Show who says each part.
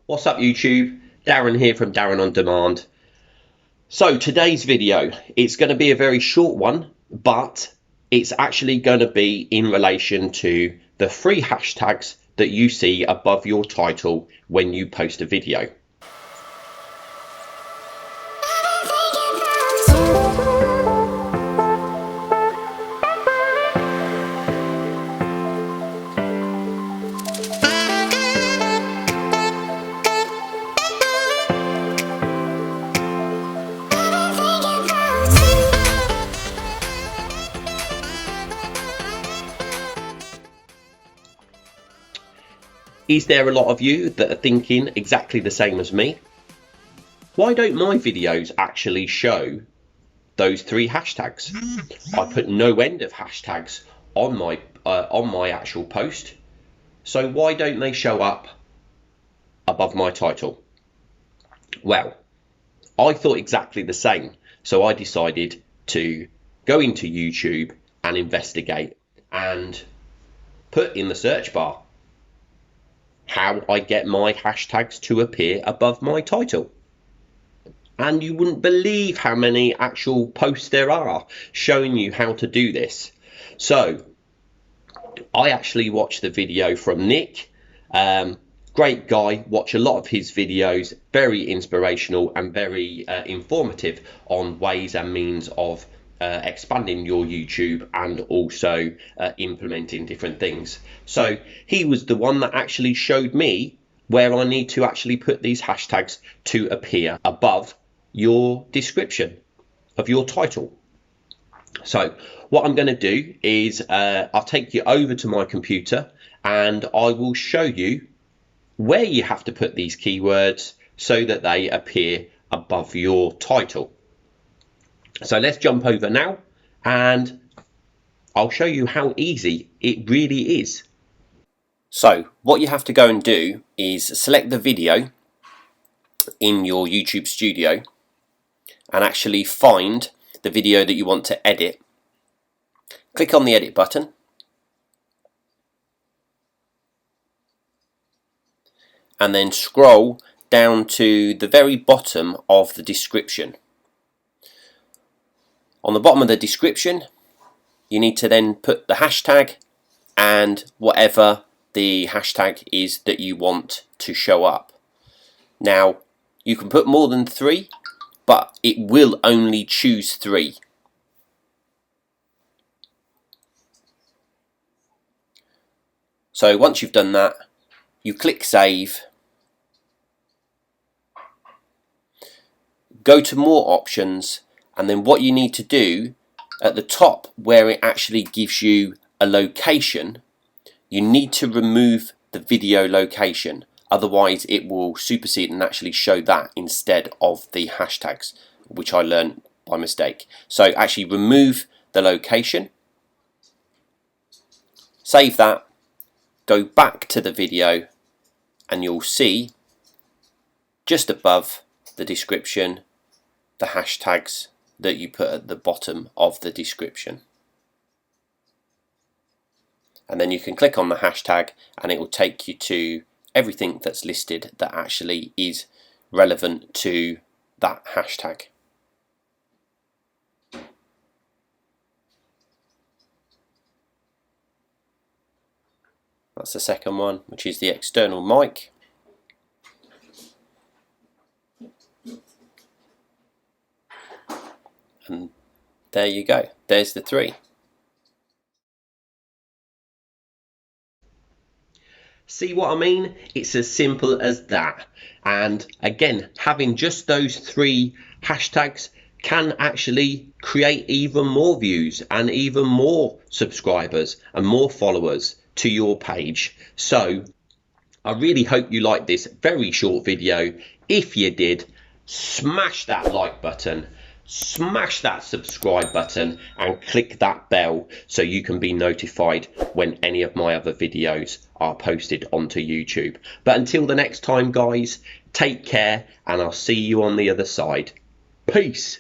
Speaker 1: What's up YouTube? Darren here from Darren On Demand. So today's video, it's going to be a very short one, but it's actually going to be in relation to the 3 hashtags that you see above your title when you post a video. Is there a lot of you that are thinking exactly the same as me? Why don't my videos actually show those 3 hashtags? I put no end of hashtags on my actual post, so why don't they show up above my title? Well, I thought exactly the same, so I decided to go into YouTube and investigate and put in the search bar how I get my hashtags to appear above my title. And you wouldn't believe how many actual posts there are showing you how to do this. So I actually watched the video from Nick. Great guy, watch a lot of his videos, very inspirational and very informative on ways and means of expanding your YouTube and also implementing different things. So he was the one that actually showed me where I need to actually put these hashtags to appear above your description of your title. So what I'm going to do is I'll take you over to my computer and I will show you where you have to put these keywords so that they appear above your title. So let's jump over now and I'll show you how easy it really is. So what you have to go and do is select the video in your YouTube studio and actually find the video that you want to edit. Click on the edit button and then scroll down to the very bottom of the description. On the bottom of the description, you need to then put the hashtag and whatever the hashtag is that you want to show up. Now, you can put more than 3, but it will only choose 3. So once you've done that, you click save, go to more options, and then what you need to do at the top where it actually gives you a location, you need to remove the video location, otherwise it will supersede and actually show that instead of the hashtags, which I learned by mistake. So actually remove the location, save that, go back to the video, and you'll see just above the description the hashtags that you put at the bottom of the description. And then you can click on the hashtag and it will take you to everything that's listed that actually is relevant to that hashtag. That's the second one, which is the external mic. And there you go, there's the 3. See what I mean? It's as simple as that. And again, having just those 3 hashtags can actually create even more views and even more subscribers and more followers to your page. So I really hope you liked this very short video. If you did, smash that like button, smash that subscribe button and click that bell so you can be notified when any of my other videos are posted onto YouTube. But until the next time guys, take care and I'll see you on the other side. Peace.